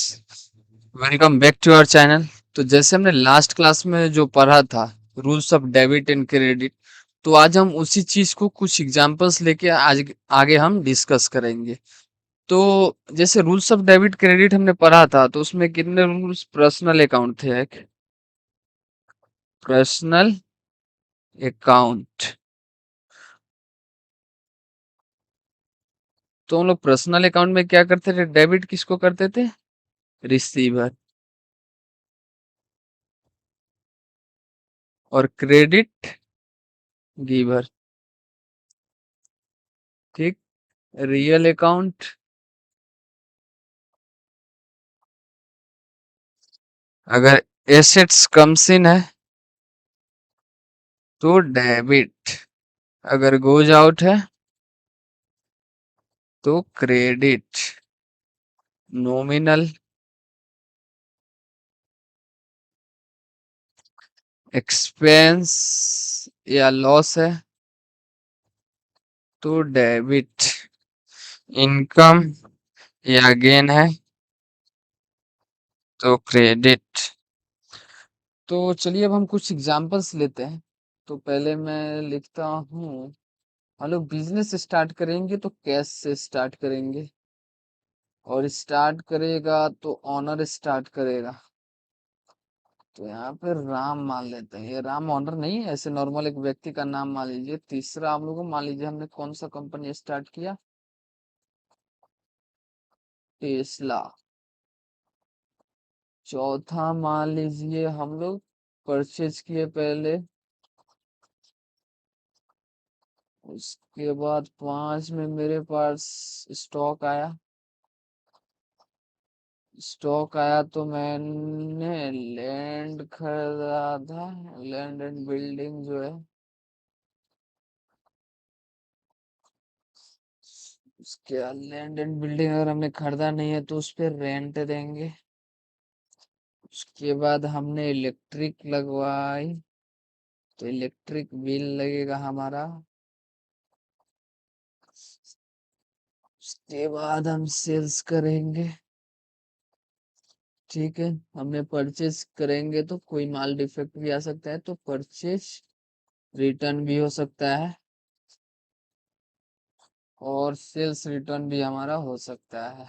Welcome back to our channel. तो जैसे हमने लास्ट क्लास में जो पढ़ा था, rules of debit and credit, तो आज हम उसी चीज को कुछ एग्जांपल्स लेके आज आगे हम डिस्कस करेंगे। तो जैसे रूल्स ऑफ डेबिट क्रेडिट हमने पढ़ा था, तो उसमें कितने रूल्स पर्सनल अकाउंट थे? एक पर्सनल अकाउंट। तो हम लोग पर्सनल अकाउंट में क्या करते थे? डेबिट किसको करते थे? रिसीवर। और क्रेडिट गिवर। ठीक। रियल अकाउंट, अगर एसेट्स कम्स इन है तो डेबिट, अगर गोज आउट है तो क्रेडिट। नॉमिनल एक्सपेंस या लॉस है तो डेबिट। इनकम या गेन है तो क्रेडिट। तो चलिए अब हम कुछ एग्जांपल्स लेते हैं। तो पहले मैं लिखता हूँ, हम लोग बिजनेस स्टार्ट करेंगे तो कैश से स्टार्ट करेंगे, और स्टार्ट करेगा तो ऑनर स्टार्ट करेगा। तो यहाँ पे राम मान लेते हैं। ये राम ऑनर नहीं है, ऐसे नॉर्मल एक व्यक्ति का नाम मान लीजिए। तीसरा हम लोग को मान लीजिए हमने कौन सा कंपनी स्टार्ट किया? टेस्ला। चौथा मान लीजिए हम लोग परचेज किए पहले। उसके बाद 5 में मेरे पास स्टॉक आया। स्टॉक आया तो मैंने लैंड खरीदा था। लैंड एंड बिल्डिंग जो है, उसके लैंड एंड बिल्डिंग अगर हमने खरीदा नहीं है तो उस पर रेंट देंगे। उसके बाद हमने इलेक्ट्रिक लगवाई तो इलेक्ट्रिक बिल लगेगा हमारा। उसके बाद हम सेल्स करेंगे। ठीक है, हमने परचेज करेंगे तो कोई माल डिफेक्ट भी आ सकता है तो परचेज रिटर्न भी हो सकता है, और सेल्स रिटर्न भी हमारा हो सकता है।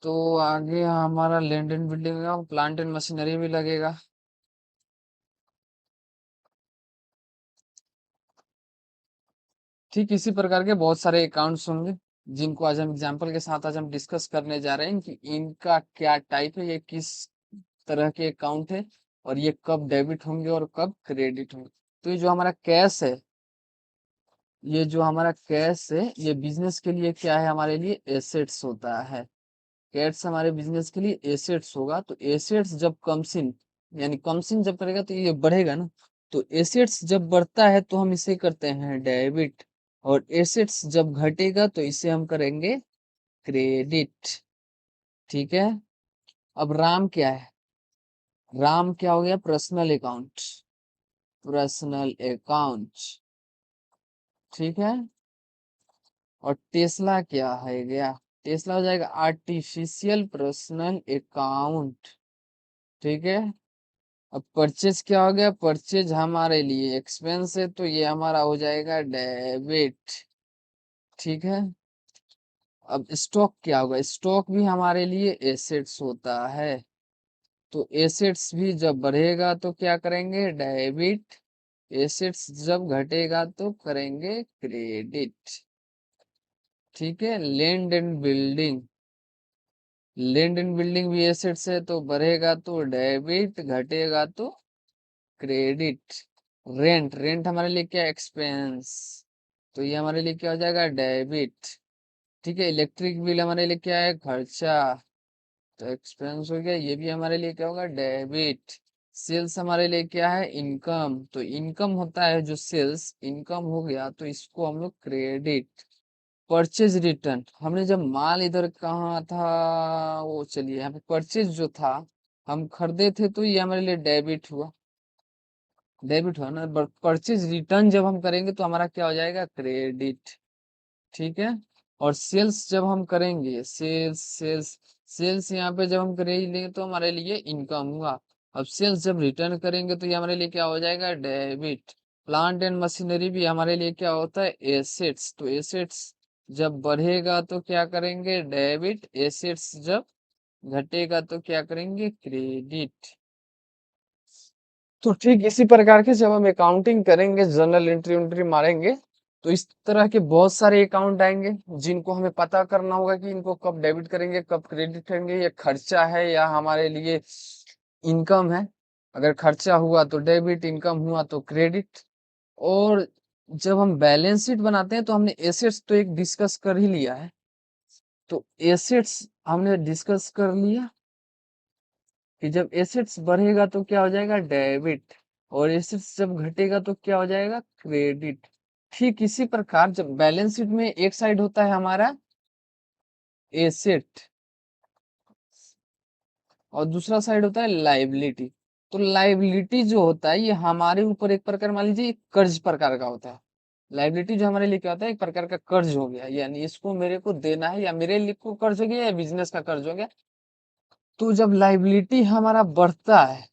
तो आगे हमारा लैंड एंड बिल्डिंग का प्लांट एंड मशीनरी भी लगेगा। ठीक इसी प्रकार के बहुत सारे अकाउंट्स होंगे, जिनको आज हम एग्जांपल के साथ आज हम डिस्कस करने जा रहे हैं कि इनका क्या टाइप है, ये किस तरह के अकाउंट है, और ये कब डेबिट होंगे और कब क्रेडिट होंगे। तो ये जो हमारा कैश है, ये जो हमारा कैश है, ये बिजनेस के लिए क्या है? हमारे लिए एसेट्स होता है। कैश हमारे बिजनेस के लिए एसेट्स होगा। तो एसेट्स जब कम्स इन, यानी कम्स इन जब करेगा तो ये बढ़ेगा ना। तो एसेट्स जब बढ़ता है तो हम इसे करते हैं डेबिट, और एसेट्स जब घटेगा तो इसे हम करेंगे क्रेडिट। ठीक है। अब राम क्या है? राम क्या हो गया? Personal account. Personal account. ठीक है। और टेस्ला क्या है गया? टेस्ला हो जाएगा आर्टिफिशियल पर्सनल अकाउंट। ठीक है। अब परचेज क्या हो गया? परचेज हमारे लिए एक्सपेंस है तो ये हमारा हो जाएगा डेबिट। ठीक है। अब स्टॉक क्या होगा? स्टॉक भी हमारे लिए एसेट्स होता है। तो एसेट्स भी जब बढ़ेगा तो क्या करेंगे? डेबिट। एसेट्स जब घटेगा तो करेंगे क्रेडिट। ठीक है। Land and building, land and building भी एसेट्स है तो बढ़ेगा तो डेबिट, घटेगा तो क्रेडिट। रेंट, रेंट हमारे लिए क्या? एक्सपेंस, तो ये हमारे लिए क्या हो जाएगा? डेबिट। ठीक है। इलेक्ट्रिक बिल हमारे लिए क्या है? खर्चा, तो एक्सपेंस हो गया, ये भी हमारे लिए क्या होगा? डेबिट। सेल्स हमारे लिए क्या है? इनकम, तो इनकम होता है जो सेल्स इनकम हो गया तो इसको हम लोग क्रेडिट। परचेज रिटर्न, हमने जब माल इधर कहा था, वो चलिए यहाँ पे परचेज जो था हम खरीदे थे तो ये हमारे लिए डेबिट हुआ। डेबिट हुआ ना। परचेज रिटर्न जब हम करेंगे तो हमारा क्या हो जाएगा? क्रेडिट। ठीक है। और सेल्स जब हम करेंगे, सेल्स यहाँ पे जब हम करेंगे तो हमारे लिए इनकम हुआ। अब सेल्स जब रिटर्न करेंगे तो ये हमारे लिए क्या हो जाएगा, डेबिट। प्लांट एंड मशीनरी भी हमारे लिए क्या होता है, एसेट्स। तो एसेट्स जब बढ़ेगा तो क्या करेंगे, डेबिट। एसेट्स जब घटेगा तो क्या करेंगे, क्रेडिट। तो ठीक इसी प्रकार के जब हम अकाउंटिंग करेंगे, जर्नल एंट्री उंट्री मारेंगे, तो इस तरह के बहुत सारे अकाउंट आएंगे जिनको हमें पता करना होगा कि इनको कब डेबिट करेंगे, कब क्रेडिट करेंगे, ये खर्चा है या हमारे लिए इनकम है। अगर खर्चा हुआ तो डेबिट, इनकम हुआ तो क्रेडिट। और जब हम बैलेंस शीट बनाते हैं तो हमने एसेट्स तो एक डिस्कस कर ही लिया है। तो एसेट्स हमने डिस्कस कर लिया कि जब एसेट्स बढ़ेगा तो क्या हो जाएगा, डेबिट। और एसेट्स जब घटेगा तो क्या हो जाएगा, क्रेडिट। ठीक इसी प्रकार जब बैलेंस शीट में एक साइड होता है हमारा एसेट और दूसरा साइड होता है लाइबिलिटी। तो लाइबिलिटी जो होता है ये हमारे ऊपर एक प्रकार, मान लीजिए एक कर्ज प्रकार का होता है। लाइबिलिटी जो हमारे लिए क्या होता है, एक प्रकार का कर्ज हो गया, यानी इसको मेरे को देना है, या मेरे लिए को कर्ज हो गया, या बिजनेस का कर्ज हो गया। तो जब लाइबिलिटी हमारा बढ़ता है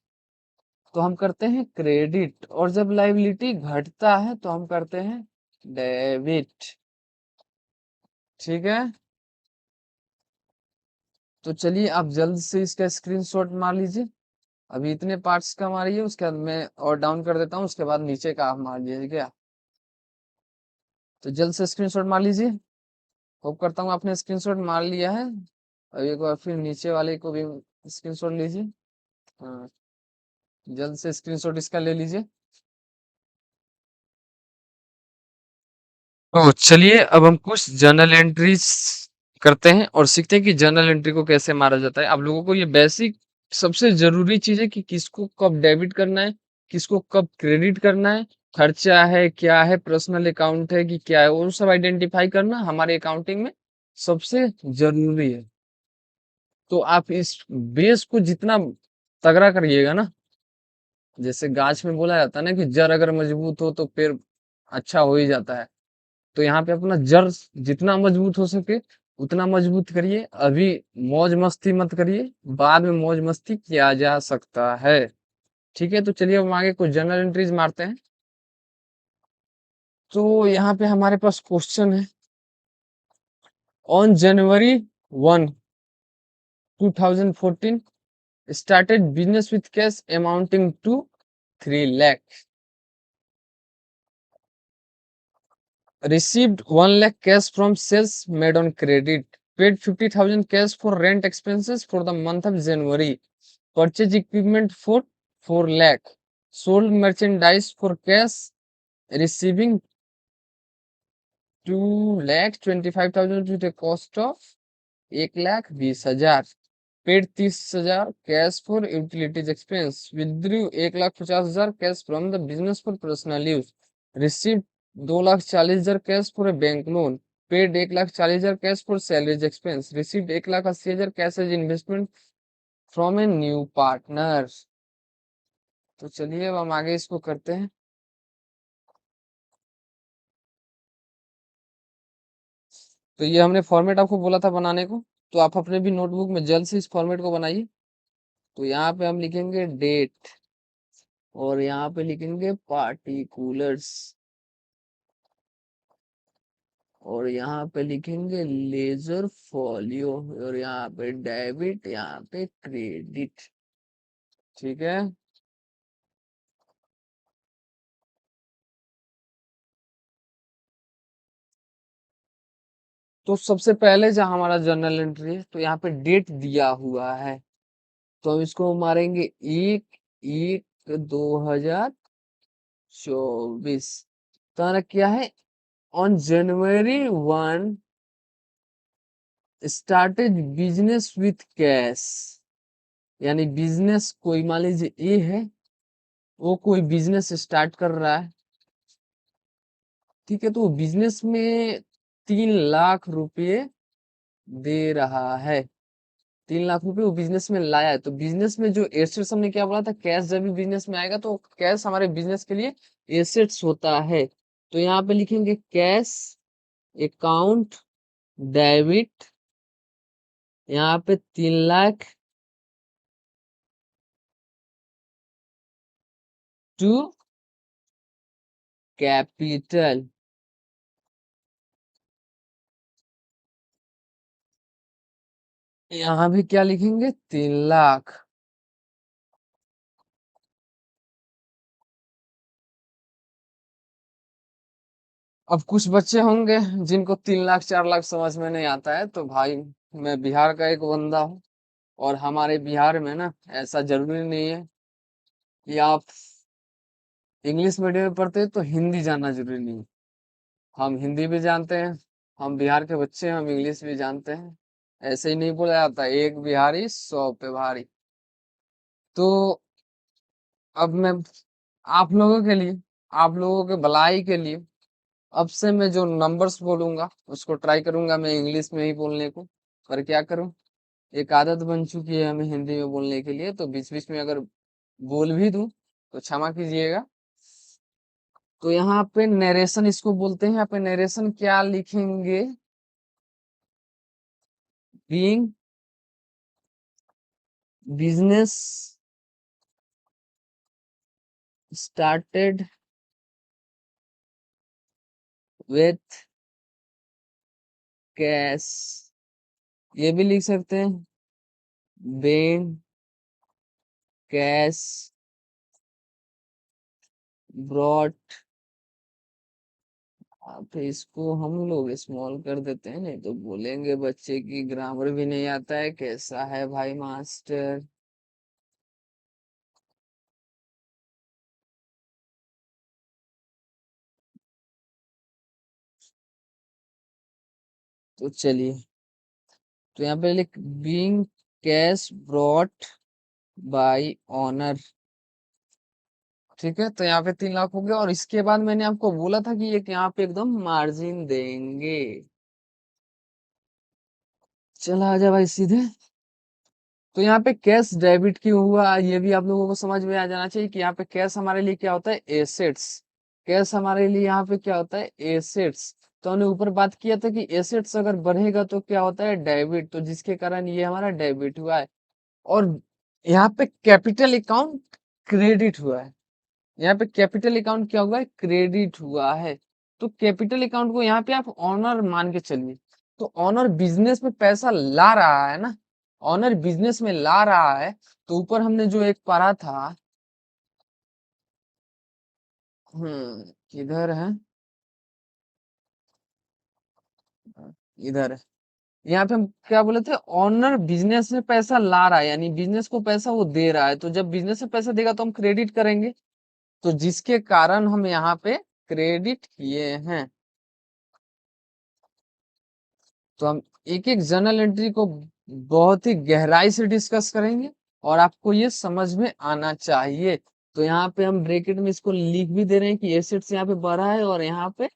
तो हम करते हैं क्रेडिट, और जब लाइबिलिटी घटता है तो हम करते हैं डेबिट। ठीक है, तो चलिए आप जल्द से इसका स्क्रीनशॉट मार लीजिए। अभी इतने पार्ट्स का मारिए, उसके बाद मैं और डाउन कर देता हूँ, उसके बाद नीचे का आप मार लीजिए क्या। तो जल्द से स्क्रीनशॉट मार लीजिए। होप करता हूँ आपने स्क्रीनशॉट मार लिया है। अब एक बार फिर नीचे वाले को भी स्क्रीनशॉट लीजिए। हाँ, जल्द से स्क्रीनशॉट इसका ले लीजिए। तो चलिए अब हम कुछ जर्नल एंट्रीज करते हैं और सीखते हैं कि जर्नल एंट्री को कैसे मारा जाता है। आप लोगों को ये बेसिक सबसे जरूरी चीज है कि किसको कब डेबिट करना है, किसको कब क्रेडिट करना है, खर्चा है क्या है, पर्सनल अकाउंट है कि क्या है, वो सब आइडेंटिफाई करना हमारे अकाउंटिंग में सबसे जरूरी है। तो आप इस बेस को जितना तगड़ा करिएगा ना, जैसे गाछ में बोला जाता है ना कि जड़ अगर मजबूत हो तो पेड़ अच्छा हो ही जाता है। तो यहाँ पे अपना जड़ जितना मजबूत हो सके उतना मजबूत करिए। अभी मौज मस्ती मत करिए, बाद में मौज मस्ती किया जा सकता है। ठीक है, तो चलिए हम आगे कुछ जनरल एंट्रीज मारते हैं। तो यहाँ पे हमारे पास क्वेश्चन है, on January 1, 2014 started business with cash amounting to 3 lakh, received 1 lakh cash from sales made on credit, paid 50,000 cash for rent expenses for the month of January, purchased equipment for 4 lakh, sold merchandise for cash, receiving 2,25,000 with a cost of 1,20,000, paid 30,000 cash for utilities expense, withdrew 1,50,000 cash from the business for personal use, received 2,40,000 cash for a bank loan, paid 1,40,000 cash for salaries expense, received 1,80,000 cash as investment from a new partner। तो चलिए अब हम आगे इसको करते हैं। तो ये हमने फॉर्मेट आपको बोला था बनाने को, तो आप अपने भी नोटबुक में जल्द से इस फॉर्मेट को बनाइए। तो यहाँ पे हम लिखेंगे डेट, और यहाँ पे लिखेंगे पार्टिकुलर्स, और यहाँ पे लिखेंगे लेजर फॉलियो, और यहाँ पे डेबिट, यहाँ पे क्रेडिट। ठीक है, तो सबसे पहले जहाँ हमारा जर्नल एंट्री है तो यहाँ पे डेट दिया हुआ है, तो हम इसको मारेंगे 1/1/2024। तो हमारा क्या है, on January 1 started business with cash. यानी बिजनेस कोई मान लीजिए ए है, वो कोई बिजनेस स्टार्ट कर रहा है। ठीक है, तो बिजनेस में 3 लाख रुपए दे रहा है। 3 लाख रुपए वो बिजनेस में लाया है। तो बिजनेस में जो एसेट्स हमने क्या बोला था, कैश जब भी बिजनेस में आएगा तो कैश हमारे बिजनेस के लिए एसेट्स होता है। तो यहाँ पे लिखेंगे कैश अकाउंट डेबिट यहाँ पे 3 लाख टू कैपिटल। यहाँ भी क्या लिखेंगे, 3 लाख। अब कुछ बच्चे होंगे जिनको 3 लाख 4 लाख समझ में नहीं आता है, तो भाई मैं बिहार का एक बंदा हूँ, और हमारे बिहार में ना ऐसा जरूरी नहीं है कि आप इंग्लिश मीडियम में पढ़ते हैं तो हिंदी जानना जरूरी नहीं है। हम हिंदी भी जानते हैं, हम बिहार के बच्चे हैं, हम इंग्लिश भी जानते हैं। ऐसे ही नहीं बोला जाता, एक बिहारी 100 पे भारी। तो अब मैं आप लोगों के लिए, आप लोगों के भलाई के लिए, अब से मैं जो नंबर्स बोलूंगा उसको ट्राई करूंगा मैं इंग्लिश में ही बोलने को। पर क्या करूं, एक आदत बन चुकी है हमें हिंदी में बोलने के लिए, तो बीच बीच में अगर बोल भी दूं तो क्षमा कीजिएगा। तो यहाँ पे नरेशन इसको बोलते हैं। यहाँ पे नरेशन क्या लिखेंगे, being business started with cash, ये भी लिख सकते हैं, बेन कैश ब्रॉट। फिर इसको हम लोग स्मॉल कर देते हैं, नहीं तो बोलेंगे बच्चे की ग्रामर भी नहीं आता है, कैसा है भाई मास्टर। तो चलिए, तो यहाँ पे लिख being cash brought by honour. ठीक है, तो यहाँ पे 3 लाख हो गया, और इसके बाद मैंने आपको बोला था कि एक यहाँ पे एकदम मार्जिन देंगे। चला आजा भाई सीधे। तो यहाँ पे कैश डेबिट क्यों हुआ, ये भी आप लोगों को समझ में आ जाना चाहिए कि यहाँ पे कैश हमारे लिए क्या होता है, एसेट्स। कैश हमारे लिए यहाँ पे क्या होता है, एसेट्स। तो हमने ऊपर बात किया था कि एसेट्स अगर बढ़ेगा तो क्या होता है, डेबिट, तो जिसके कारण ये हमारा डेबिट हुआ है। और यहाँ पे कैपिटल अकाउंट क्रेडिट हुआ है। यहाँ पे कैपिटल अकाउंट क्या हुआ है, क्रेडिट हुआ है। तो कैपिटल अकाउंट को यहाँ पे आप ऑनर मान के चलिए। तो ऑनर बिजनेस में पैसा ला रहा है ना, ऑनर बिजनेस में ला रहा है। तो ऊपर हमने जो एक पढ़ा था, किधर है, इधर है। यहाँ पे हम क्या बोले थे, ऑनर बिजनेस में पैसा ला रहा है, यानी बिजनेस को पैसा वो दे रहा है। तो जब बिजनेस में पैसा देगा तो हम क्रेडिट करेंगे, तो जिसके कारण हम यहाँ पे क्रेडिट किए हैं। तो हम एक एक जर्नल एंट्री को बहुत ही गहराई से डिस्कस करेंगे, और आपको ये समझ में आना चाहिए। तो यहाँ पे हम ब्रैकेट में इसको लिख भी दे रहे हैं कि एसेट्स यहाँ पे बढ़ा है, और यहाँ पे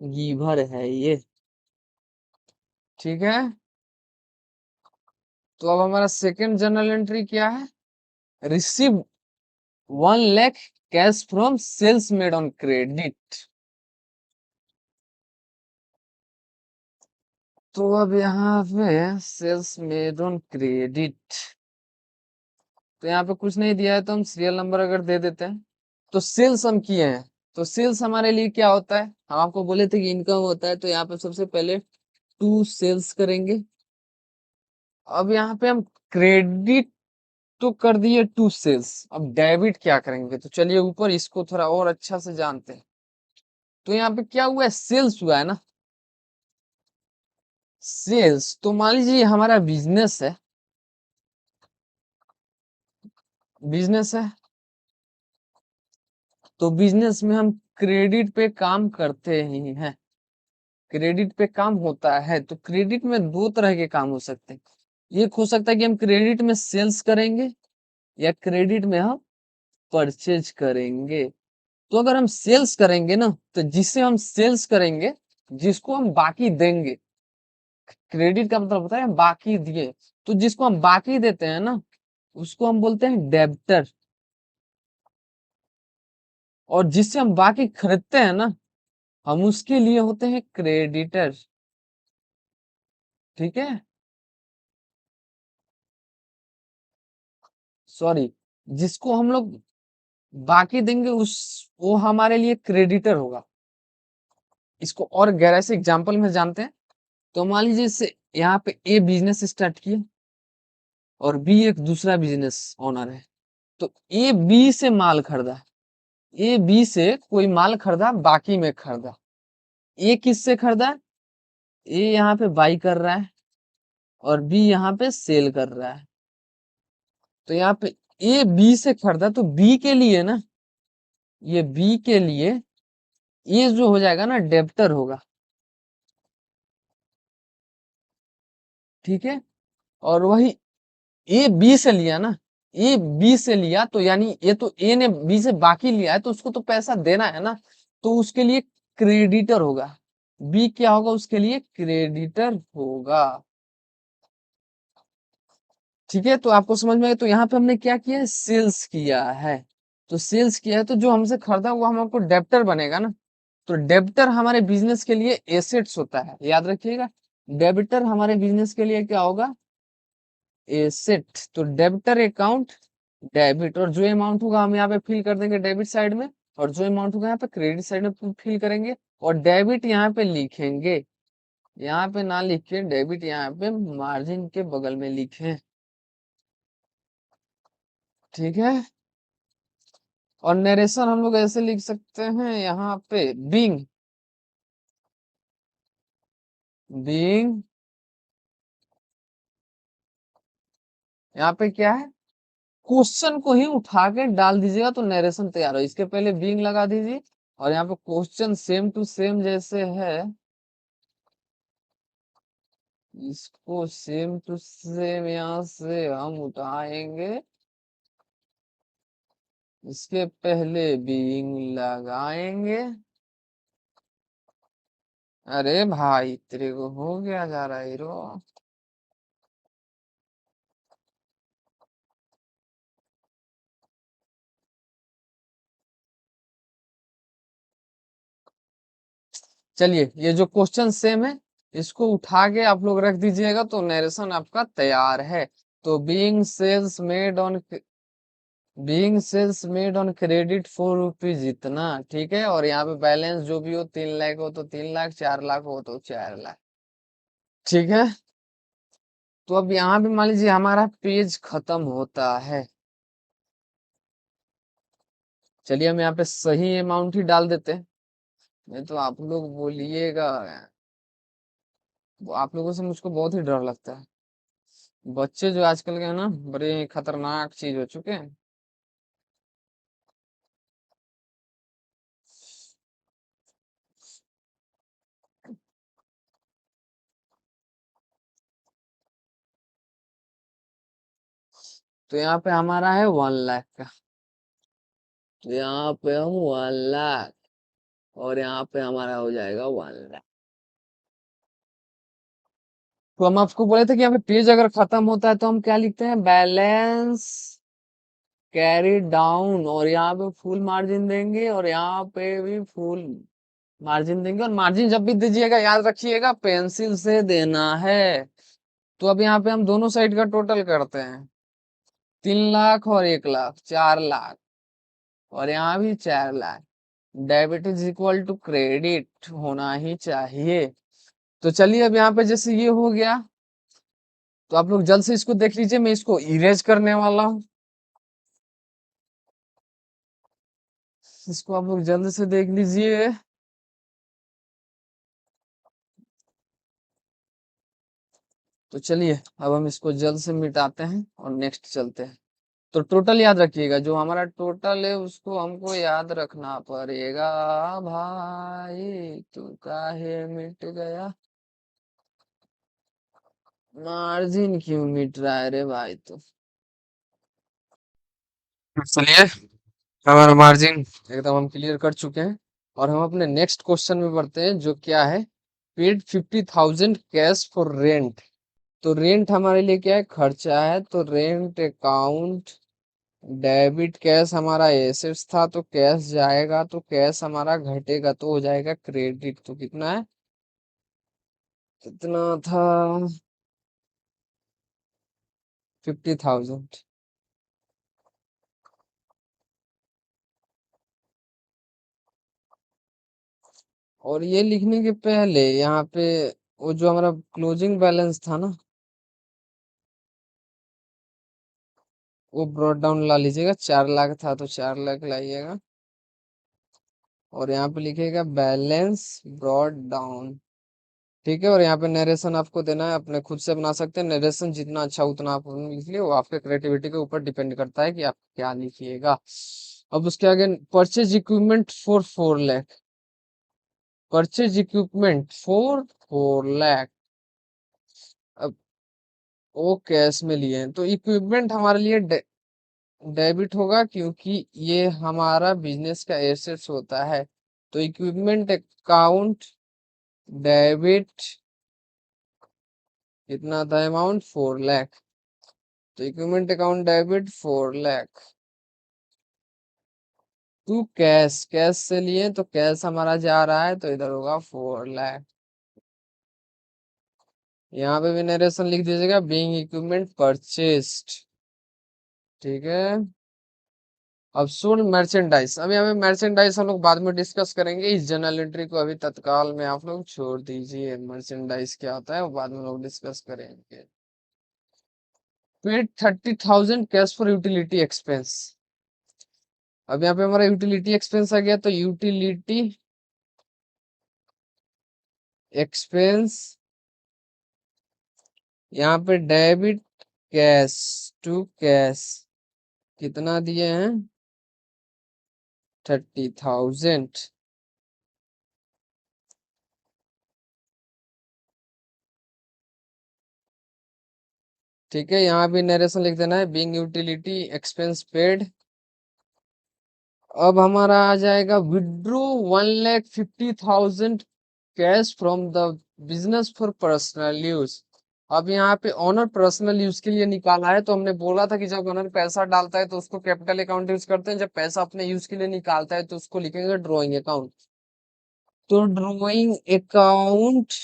गिवर है ये। ठीक है, तो अब हमारा सेकंड जर्नल एंट्री क्या है, receive 1 lakh cash from sales made on credit. तो अब यहाँ पे सेल्स मेड ऑन क्रेडिट, तो यहाँ पे कुछ नहीं दिया है, तो हम सीरियल नंबर अगर दे देते हैं। तो सेल्स हम किए हैं, तो सेल्स हमारे लिए क्या होता है, हम आपको बोले थे कि इनकम होता है। तो यहाँ पे सबसे पहले टू सेल्स करेंगे। अब यहाँ पे हम क्रेडिट तो कर दिए टू सेल्स, अब डेबिट क्या करेंगे, तो चलिए ऊपर इसको थोड़ा और अच्छा से जानते हैं। तो यहाँ पे क्या हुआ है, सेल्स हुआ है ना, सेल्स। तो मान लीजिए हमारा बिजनेस है, बिजनेस है, तो बिजनेस में हम क्रेडिट पे काम करते ही हैं, क्रेडिट पे काम होता है। तो क्रेडिट में दो तरह के काम हो सकते हैं। एक हो सकता है कि हम क्रेडिट में सेल्स करेंगे, या क्रेडिट में हम परचेज करेंगे। तो अगर हम सेल्स करेंगे ना, तो जिससे हम सेल्स करेंगे, जिसको हम बाकी देंगे, क्रेडिट का मतलब होता है हम बाकी दिए। तो जिसको हम बाकी देते हैं ना, उसको हम बोलते हैं डेब्टर। और जिससे हम बाकी खरीदते हैं ना, हम उसके लिए होते हैं क्रेडिटर। ठीक है, सॉरी, जिसको हम लोग बाकी देंगे उस वो हमारे लिए क्रेडिटर होगा। इसको और गहराई से एग्जांपल में जानते हैं। तो मान लीजिए जैसे यहाँ पे ए बिजनेस स्टार्ट किया और बी एक दूसरा बिजनेस ओनर है। तो ए बी से माल खरीदा, ए बी से कोई माल खरीदा, बाकी में खरीदा। ए किससे खरीदा? ए यहाँ पे बाई कर रहा है और बी यहाँ पे सेल कर रहा है। तो यहाँ पे ए बी से खरीदा तो बी के लिए ना, ये बी के लिए ये जो हो जाएगा ना डेब्टर होगा। ठीक है, और वही ए बी से लिया ना, ए बी से लिया तो यानी ये तो ए ने बी से बाकी लिया है तो उसको तो पैसा देना है ना, तो उसके लिए क्रेडिटर होगा। बी क्या होगा? उसके लिए क्रेडिटर होगा। ठीक है, तो आपको समझ में आया? तो यहाँ पे हमने क्या किया है? सेल्स किया है। तो सेल्स किया है तो जो हमसे खरीदा वो हमको डेब्टर बनेगा ना। तो डेब्टर हमारे बिजनेस के लिए एसेट्स होता है, याद रखिएगा। डेबिटर हमारे बिजनेस के लिए क्या होगा? एसेट। तो डेबिटर अकाउंट डेबिट, और जो अमाउंट होगा हम यहाँ पे फिल कर देंगे डेबिट साइड में, और जो अमाउंट होगा यहाँ पे क्रेडिट साइड में फिल करेंगे। और डेबिट यहाँ पे लिखेंगे, यहाँ पे ना लिख के डेबिट यहाँ पे मार्जिन के बगल में लिखें। ठीक है, और नरेशन हम लोग ऐसे लिख सकते हैं यहाँ पे बीइंग यहाँ पे क्या है? क्वेश्चन को ही उठा के डाल दीजिएगा तो नरेशन तैयार हो। इसके पहले बीइंग लगा दीजिए और यहाँ पे क्वेश्चन सेम टू सेम जैसे है, इसको सेम टू सेम यहाँ से हम उठाएंगे। इसके पहले बीइंग लगाएंगे। अरे भाई तेरे को हो गया जा रहा है हीरो। चलिए, ये जो क्वेश्चन सेम है इसको उठा के आप लोग रख दीजिएगा तो नरेशन आपका तैयार है। तो being sales made on credit 4 rupees इतना। ठीक है, और यहाँ पे बैलेंस जो भी हो 3 लाख हो तो 3 लाख, 4 लाख हो तो 4 लाख। ठीक है, तो अब यहाँ पे मान लीजिए हमारा पेज खत्म होता है। चलिए हम यहाँ पे सही अमाउंट ही डाल देते हैं, नहीं तो आप लोग बोलिएगा। आप लोगों से मुझको बहुत ही डर लगता है। बच्चे जो आजकल के हैं ना, बड़े खतरनाक चीज हो चुके हैं। तो यहाँ पे हमारा है 1 लाख का, तो यहाँ पे हम 1 लाख, और यहाँ पे हमारा हो जाएगा 1 लाख। तो हम आपको बोले थे कि यहाँ पे पेज अगर खत्म होता है तो हम क्या लिखते हैं? बैलेंस कैरी डाउन, और यहाँ पे फुल मार्जिन देंगे और यहाँ पे भी फुल मार्जिन देंगे। और मार्जिन जब भी दीजिएगा याद रखिएगा पेंसिल से देना है। तो अब यहाँ पे हम दोनों साइड का टोटल करते हैं। 3 लाख और 1 लाख, 4 लाख, और यहाँ भी 4 lakh. Debit is equal to credit होना ही चाहिए। तो चलिए अब यहाँ पे जैसे ये हो गया, तो आप लोग जल्द से इसको देख लीजिए, मैं इसको इरेज करने वाला हूँ। इसको आप लोग जल्द से देख लीजिए। तो चलिए अब हम इसको जल्द से मिटाते हैं और नेक्स्ट चलते हैं। तो टोटल याद रखिएगा, जो हमारा टोटल है उसको हमको याद रखना पड़ेगा। भाई तू काहे मिट गया? मार्जिन क्यों मिट रहा है रे भाई? तो चलिए, हमारा मार्जिन एकदम हम क्लियर कर चुके हैं और हम अपने नेक्स्ट क्वेश्चन में बढ़ते हैं, जो क्या है? Paid 50,000 cash for rent. तो रेंट हमारे लिए क्या है? खर्चा है। तो रेंट अकाउंट डेबिट, कैश हमारा एसेट्स था तो कैश जाएगा, तो कैश हमारा घटेगा तो हो जाएगा क्रेडिट। तो कितना है? कितना था? 50,000। और ये लिखने के पहले यहाँ पे वो जो हमारा क्लोजिंग बैलेंस था ना, वो ब्रॉड डाउन ला लीजिएगा। 4 लाख था तो 4 लाख लाइएगा, और यहाँ पे लिखिएगा बैलेंस ब्रॉड डाउन। ठीक है, और यहाँ पे नरेशन आपको देना है, अपने खुद से बना सकते हैं नरेशन, जितना अच्छा उतना आप लिख लिए, वो आपके क्रिएटिविटी के ऊपर डिपेंड करता है कि आप क्या लिखिएगा। अब उसके आगे purchase equipment for 4 lakh, purchase equipment for 4 lakh. अब वो कैश में लिए हैं तो इक्विपमेंट हमारे लिए डेबिट होगा, क्योंकि ये हमारा बिजनेस का एसेट्स होता है। तो इक्विपमेंट अकाउंट डेबिट, कितना था अमाउंट 4 लाख। तो equipment account debit 4 lakh to cash, cash से लिए तो कैश हमारा जा रहा है, तो इधर होगा 4 लाख। यहाँ पे भी नरेशन लिख दीजिएगा, बीइंग इक्विपमेंट परचेस्ड। ठीक है, अब सुन मर्चेंडाइज। अभी हमें मर्चेंडाइज हम लोग बाद में डिस्कस करेंगे, इस जर्नल एंट्री को अभी तत्काल में आप लोग छोड़ दीजिए। मर्चेंडाइज क्या होता है वो बाद में लोग डिस्कस करेंगे। Paid 30,000 cash for utility expense. अब यहाँ पे हमारा यूटिलिटी एक्सपेंस आ गया, तो यूटिलिटी एक्सपेंस यहाँ पे डेबिट कैश टू कैश, कितना दिए हैं 30,000। ठीक है, यहाँ भी नरेशन लिख देना है, बीइंग यूटिलिटी एक्सपेंस पेड। अब हमारा आ जाएगा withdraw 1,50,000 cash from the business for personal use. अब यहाँ पे ऑनर पर्सनल यूज के लिए निकाला है, तो हमने बोला था कि जब ऑनर पैसा डालता है तो उसको कैपिटल अकाउंट यूज करते हैं, जब पैसा अपने यूज के लिए निकालता है तो उसको लिखेंगे ड्रॉइंग अकाउंट। तो ड्रॉइंग अकाउंट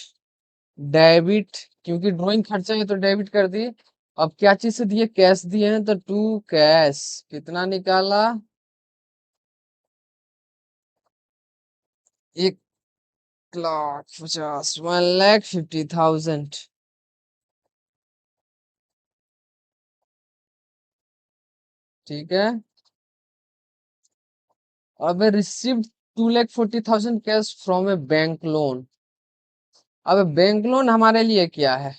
डेबिट, क्योंकि ड्रॉइंग खर्चा है तो डेबिट कर दिए। अब क्या चीज से दिए, कैश दिए हैं, तो टू कैश कितना निकाला 1,50,000, 1,50,000। ठीक है, अब receive 2,40,000 cash from A bank loan. अब बैंक लोन हमारे लिए क्या है,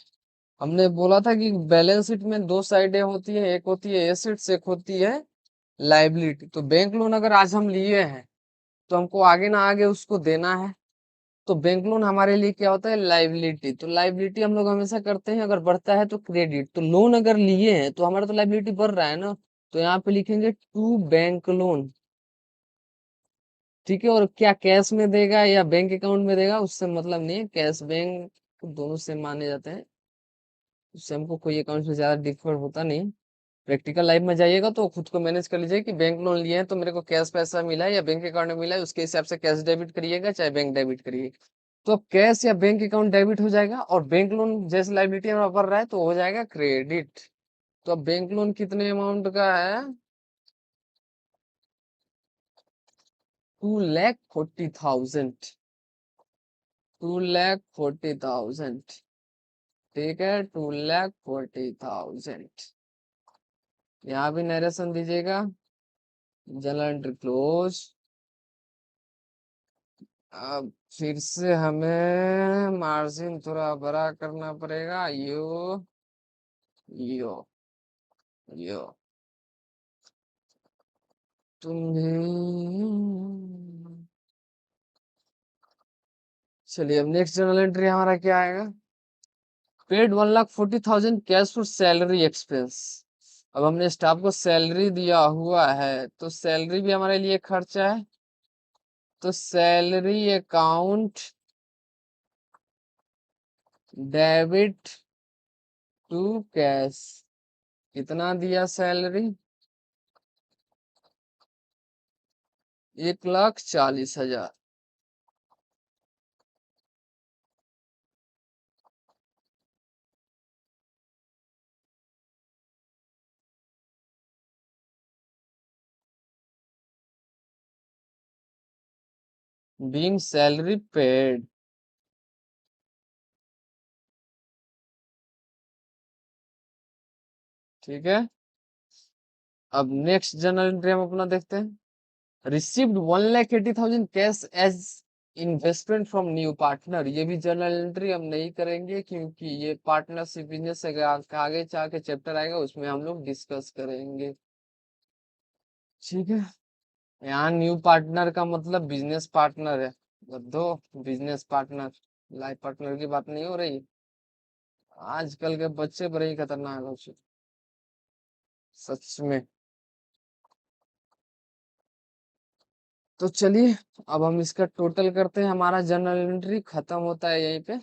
हमने बोला था कि बैलेंस शीट में दो साइडें होती है, एक होती है एसेट्स, एक होती है लाइबिलिटी। तो बैंक लोन अगर आज हम लिए हैं तो हमको आगे ना आगे उसको देना है। तो बैंक लोन हमारे लिए क्या होता है, लाइबिलिटी। तो लाइबिलिटी हम लोग हमेशा करते हैं, अगर बढ़ता है तो क्रेडिट। तो लोन अगर लिए हैं तो हमारा तो लाइबिलिटी बढ़ रहा है ना, तो यहाँ पे लिखेंगे टू बैंक लोन। ठीक है, और क्या कैश में देगा या बैंक अकाउंट में देगा उससे मतलब नहीं है, कैश बैंक दोनों से माने जाते हैं, उससे हमको कोई अकाउंट में ज्यादा डिफर होता नहीं। प्रैक्टिकल लाइफ में जाइएगा तो खुद को मैनेज कर लीजिए कि बैंक लोन लिए हैं तो मेरे को कैश पैसा मिला है या बैंक अकाउंट में मिला है, उसके हिसाब से कैश डेबिट करिएगा चाहे बैंक डेबिट करिए। तो अब कैश या बैंक अकाउंट डेबिट हो जाएगा, और बैंक लोन जैसे लाइबिलिटी हमारा बढ़ रहा है तो हो जाएगा क्रेडिट। तो अब बैंक लोन कितने अमाउंट का है, 2,40,000, 2,40,000। ठीक है, 2,40,000। यहाँ भी नरेशन दीजिएगा, जर्नल एंट्री क्लोज। अब फिर से हमें मार्जिन थोड़ा बड़ा करना पड़ेगा, यो यो तुम्हें। चलिए, अब नेक्स्ट जर्नल एंट्री हमारा क्या आएगा, paid 1,40,000 cash for salary expense. अब हमने स्टाफ को सैलरी दिया हुआ है, तो सैलरी भी हमारे लिए खर्चा है। तो salary account debit to cash, कितना दिया सैलरी 1,40,000। Being salary paid. ठीक है, अब नेक्स्ट जनरल एंट्री हम अपना देखते हैं। Received 1,80,000 cash as investment from new partner. ये भी जनरल एंट्री हम नहीं करेंगे क्योंकि ये पार्टनरशिप बिजनेस से आगे जाके चैप्टर आएगा उसमें हम लोग डिस्कस करेंगे। ठीक है, यहाँ न्यू पार्टनर का मतलब बिजनेस पार्टनर है। दो बिजनेस पार्टनर, लाइफ पार्टनर की बात नहीं हो रही। आजकल के बच्चे बड़े ही खतरनाक हो चुके, सच में। तो चलिए, अब हम इसका टोटल करते हैं। हमारा जनरल एंट्री खत्म होता है यहीं पे।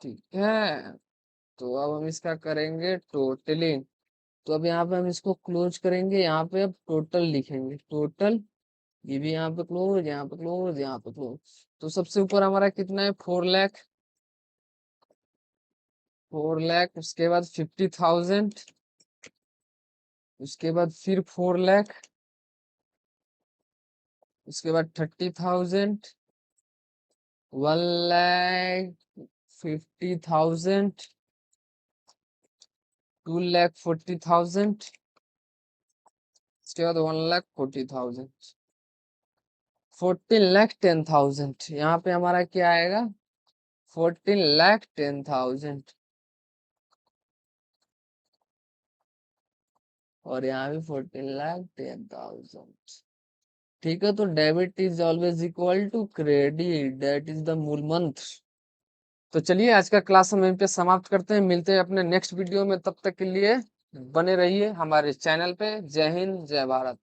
ठीक है, तो अब हम इसका करेंगे टोटलिंग। तो अब यहाँ पे हम इसको क्लोज करेंगे, यहाँ पे अब टोटल लिखेंगे, टोटल। ये भी यहाँ पे क्लोज, यहाँ पे क्लोज, यहाँ पे क्लोज। तो सबसे ऊपर हमारा कितना है, 4 लाख। 4 लाख, उसके बाद 50,000, उसके बाद फिर 4 लाख, उसके बाद 30,000, 1,50,000, 2,40,000, उसके बाद 1,40,000, 14,10,000। यहाँ पे हमारा क्या आएगा, 14,10,000। और यहाँ भी 14,10,000। ठीक है, तो debit is always equal to credit, that is the मूल मंत्र। तो चलिए, आज का क्लास हम यहीं पे समाप्त करते हैं। मिलते हैं अपने नेक्स्ट वीडियो में, तब तक के लिए बने रहिए हमारे चैनल पे। जय हिंद, जय भारत।